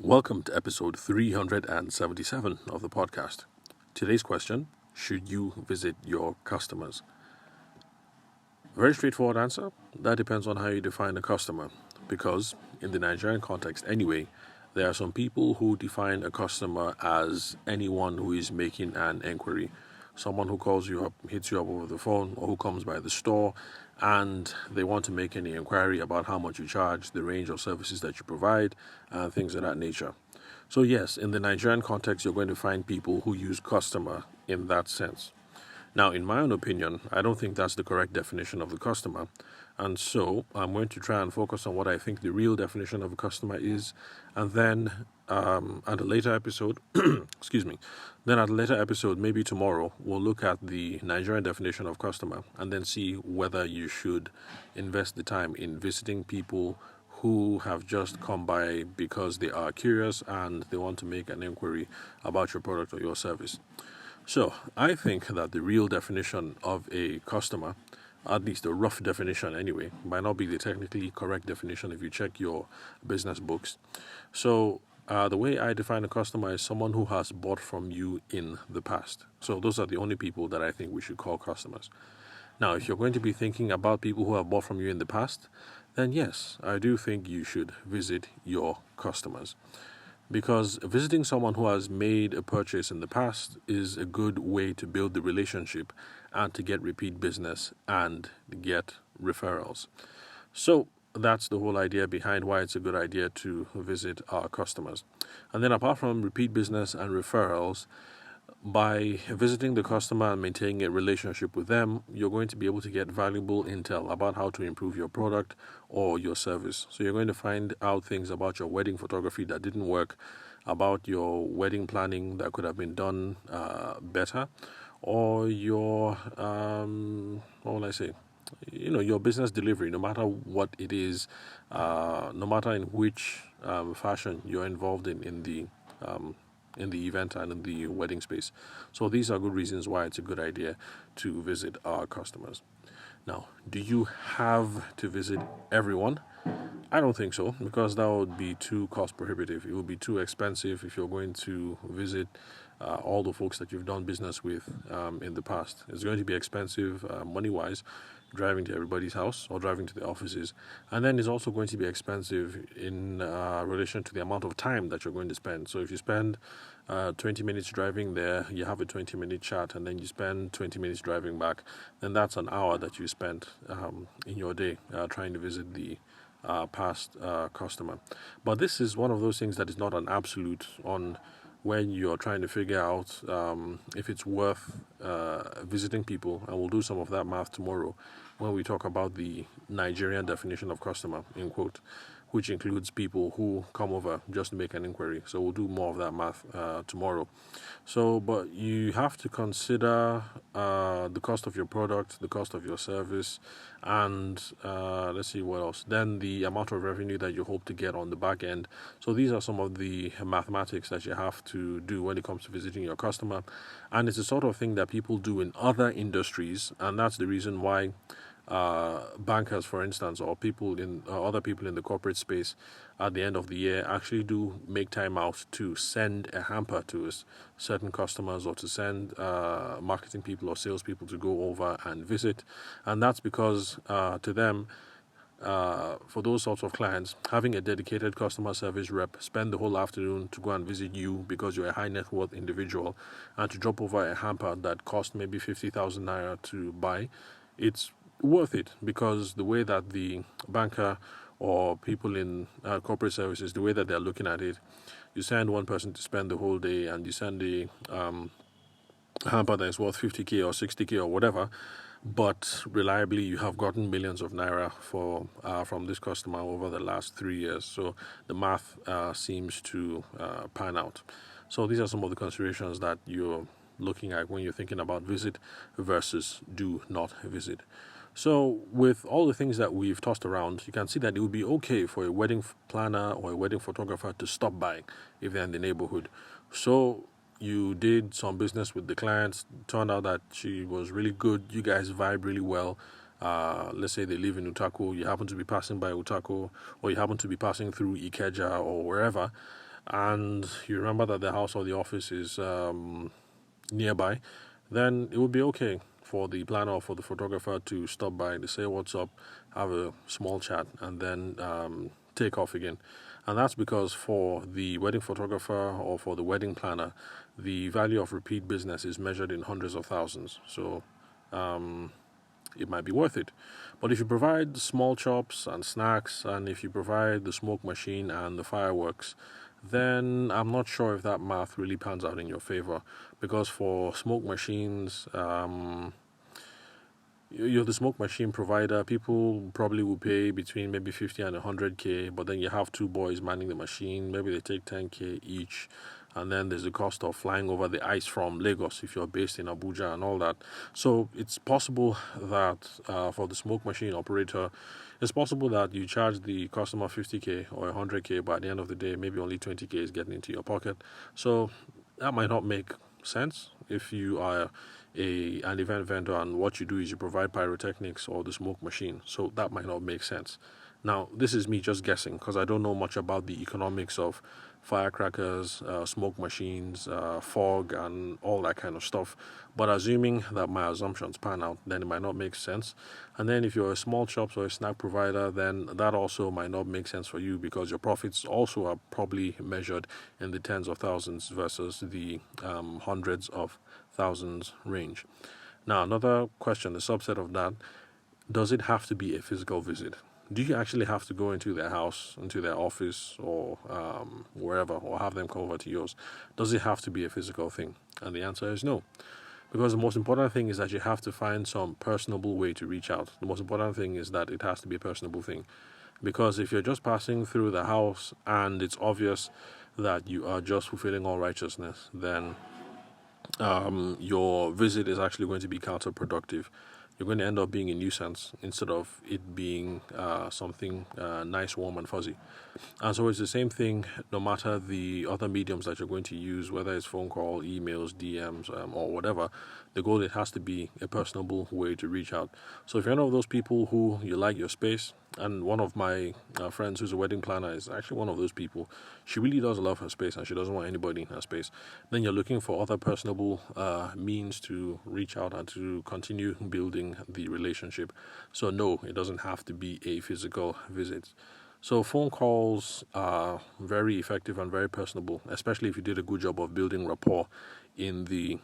Welcome to episode 377 of the podcast. Today's question: should you visit your customers? Very straightforward answer. That depends on how you define a customer. Because, in the Nigerian context anyway, there are some people who define a customer as anyone who is making an inquiry. Someone who calls you up, hits you up over the phone, or who comes by the store and they want to make any inquiry about how much you charge, the range of services that you provide, and things of that nature. So, yes, in the Nigerian context, you're going to find people who use customer in that sense. Now, in my own opinion, I don't think that's the correct definition of the customer. And so I'm going to try and focus on what I think the real definition of a customer is. And then at a later episode, then at a later episode, maybe tomorrow, we'll look at the Nigerian definition of customer and then see whether you should invest the time in visiting people who have just come by because they are curious and they want to make an inquiry about your product or your service. So, I think that the real definition of a customer, at least a rough definition anyway, might not be the technically correct definition if you check your business books. So, the way I define a customer is someone who has bought from you in the past. So, those are the only people that I think we should call customers. Now, if you're going to be thinking about people who have bought from you in the past, then yes, I do think you should visit your customers. Because visiting someone who has made a purchase in the past is a good way to build the relationship and to get repeat business and get referrals. So that's the whole idea behind why it's a good idea to visit our customers. And then apart from repeat business and referrals, by visiting the customer and maintaining a relationship with them, you're going to be able to get valuable intel about how to improve your product or your service. So you're going to find out things about your wedding photography that didn't work, about your wedding planning that could have been done better, or your, what will I say? Your business delivery, no matter what it is, no matter in which fashion you're involved in the event and in the wedding space. So these are good reasons why it's a good idea to visit our customers. Now, do you have to visit everyone? I don't think so, because that would be too cost prohibitive. It would be too expensive if you're going to visit all the folks that you've done business with in the past. It's going to be expensive money-wise, driving to everybody's house or driving to the offices. And then it's also going to be expensive in relation to the amount of time that you're going to spend. So if you spend 20 minutes driving there, you have a 20-minute chat, and then you spend 20 minutes driving back, then that's an hour that you spent in your day trying to visit the past customer. But this is one of those things that is not an absolute on when you're trying to figure out if it's worth visiting people, and we'll do some of that math tomorrow when we talk about the Nigerian definition of customer, in quote, which includes people who come over just to make an inquiry. So we'll do more of that math tomorrow. So, but you have to consider the cost of your product, the cost of your service, and let's see what else. Then the amount of revenue that you hope to get on the back end. So these are some of the mathematics that you have to do when it comes to visiting your customer. And it's the sort of thing that people do in other industries, and that's the reason why bankers, for instance, or other people in the corporate space at the end of the year actually do make time out to send a hamper to certain customers, or to send marketing people or salespeople to go over and visit. And that's because to them, for those sorts of clients, having a dedicated customer service rep spend the whole afternoon to go and visit you because you're a high net worth individual, and to drop over a hamper that cost maybe 50,000 naira to buy, it's worth it, because the way that the banker or people in corporate services, the way that they're looking at it, you send one person to spend the whole day, and you send a hamper that is worth 50k or 60k or whatever, but reliably you have gotten millions of naira from this customer over the last 3 years. So the math seems to pan out. So these are some of the considerations that you're looking at when you're thinking about visit versus do not visit. So with all the things that we've tossed around, you can see that it would be okay for a wedding planner or a wedding photographer to stop by if they're in the neighborhood. So you did some business with the client, turned out that she was really good, you guys vibe really well. Let's say they live in Utako, you happen to be passing by Utako, or you happen to be passing through Ikeja or wherever. and you remember that the house or the office is nearby, then it would be okay for the planner or for the photographer to stop by to say what's up, have a small chat, and then take off again. And that's because for the wedding photographer or for the wedding planner, the value of repeat business is measured in hundreds of thousands. So it might be worth it. But if you provide small chops and snacks, and if you provide the smoke machine and the fireworks, then I'm not sure if that math really pans out in your favor. Because for smoke machines, you're the smoke machine provider. People probably will pay between maybe 50 and 100K, but then you have two boys manning the machine. Maybe they take 10K each. And then there's the cost of flying over the ice from Lagos if you're based in Abuja and all that. So it's possible that for the smoke machine operator, it's possible that you charge the customer 50K or 100K, but at the end of the day, maybe only 20K is getting into your pocket. So that might not make sense if you are an event vendor and what you do is you provide pyrotechnics or the smoke machine. So that might not make sense. Now, this is me just guessing because I don't know much about the economics of firecrackers, smoke machines, fog, and all that kind of stuff. But assuming that my assumptions pan out, then it might not make sense. And then if you're a small shops or a snack provider, then that also might not make sense for you because your profits also are probably measured in the tens of thousands versus the hundreds of thousands range. Now, another question, the subset of that, does it have to be a physical visit? Do you actually have to go into their house, into their office, or wherever, or have them come over to yours? Does it have to be a physical thing? And the answer is no. Because the most important thing is that you have to find some personable way to reach out. The most important thing is that it has to be a personable thing. Because if you're just passing through the house and it's obvious that you are just fulfilling all righteousness, then your visit is actually going to be counterproductive. You're going to end up being a nuisance instead of it being something nice, warm, and fuzzy. And so it's the same thing no matter the other mediums that you're going to use, whether it's phone call, emails, DMs, or whatever. The goal, it has to be a personable way to reach out. So if you're one of those people who you like your space, and one of my friends who's a wedding planner is actually one of those people, she really does love her space and she doesn't want anybody in her space, then you're looking for other personable means to reach out and to continue building the relationship. So no, it doesn't have to be a physical visit. So phone calls are very effective and very personable, especially if you did a good job of building rapport in the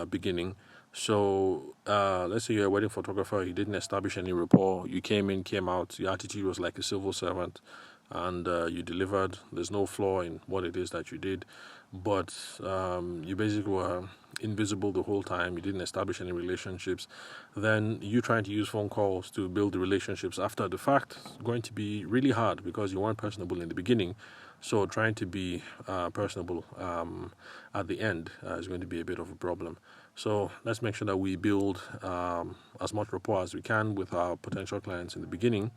beginning. So let's say you're a wedding photographer, you didn't establish any rapport, you came in, came out, your attitude was like a civil servant, and you delivered. There's no flaw in what it is that you did, but you basically were invisible the whole time, you didn't establish any relationships. Then you trying to use phone calls to build the relationships after the fact is going to be really hard because you weren't personable in the beginning. So trying to be personable at the end is going to be a bit of a problem. So let's make sure that we build as much rapport as we can with our potential clients in the beginning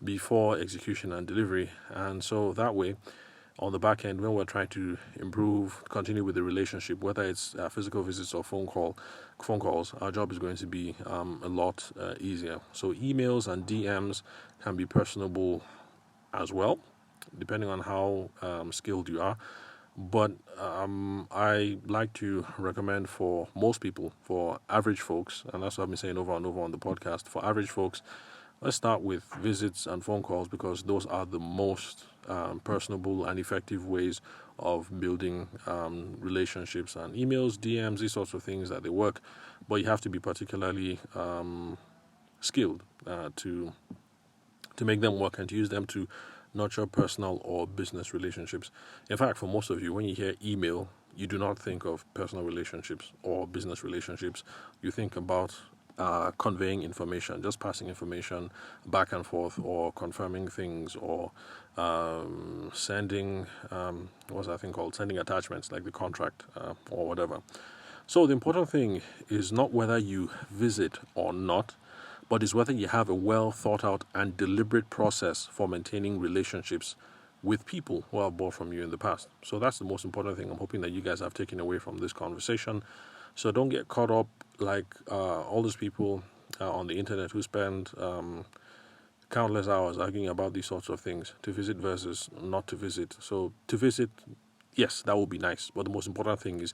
before execution and delivery. And so that way, on the back end, when we're trying to improve, continue with the relationship, whether it's physical visits or phone calls, our job is going to be a lot easier. So emails and DMs can be personable as well, depending on how skilled you are. But I like to recommend for most people, for average folks, and that's what I've been saying over and over on the podcast, for average folks, let's start with visits and phone calls because those are the most personable and effective ways of building relationships. And emails, DMs, these sorts of things that they work, but you have to be particularly skilled to make them work and to use them to nurture personal or business relationships. In fact, for most of you, when you hear email, you do not think of personal relationships or business relationships. You think about conveying information, just passing information back and forth, or confirming things, or sending what's that thing called? Sending attachments like the contract or whatever. So the important thing is not whether you visit or not, but is whether you have a well thought out and deliberate process for maintaining relationships with people who have bought from you in the past. So that's the most important thing I'm hoping that you guys have taken away from this conversation. So don't get caught up like all those people on the internet who spend countless hours arguing about these sorts of things, to visit versus not to visit. So to visit, yes, that would be nice. But the most important thing is,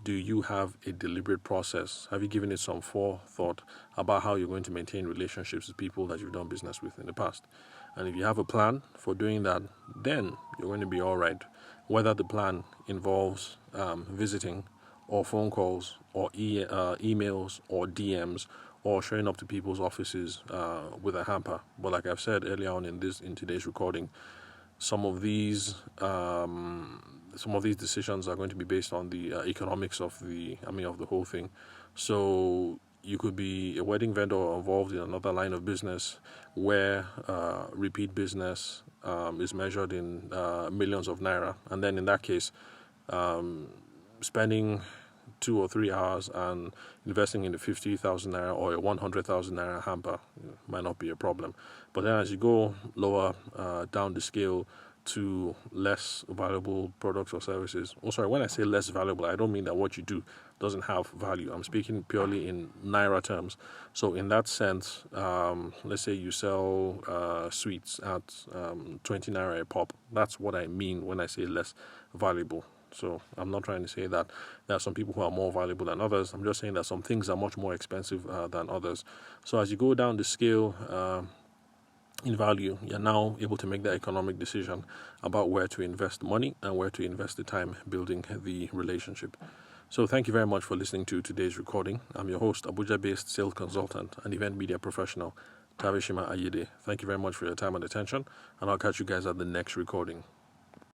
do you have a deliberate process? Have you given it some forethought about how you're going to maintain relationships with people that you've done business with in the past? And if you have a plan for doing that, then you're going to be all right. Whether the plan involves visiting or phone calls or emails or DMs or showing up to people's offices with a hamper. But like I've said earlier on in today's recording, some of these decisions are going to be based on the economics of the whole thing. So you could be a wedding vendor involved in another line of business where repeat business is measured in millions of naira, and then in that case, spending 2 or 3 hours and investing in a 50,000 naira or a 100,000 naira hamper might not be a problem. But then as you go lower down the scale to less valuable products or services. Oh, sorry, when I say less valuable, I don't mean that what you do doesn't have value. I'm speaking purely in naira terms. So in that sense, let's say you sell sweets at 20 naira a pop. That's what I mean when I say less valuable. So I'm not trying to say that there are some people who are more valuable than others. I'm just saying that some things are much more expensive than others. So as you go down the scale in value, you're now able to make that economic decision about where to invest money and where to invest the time building the relationship. So thank you very much for listening to today's recording. I'm your host, Abuja-based sales consultant and event media professional, Tavishima Ayede. Thank you very much for your time and attention, and I'll catch you guys at the next recording.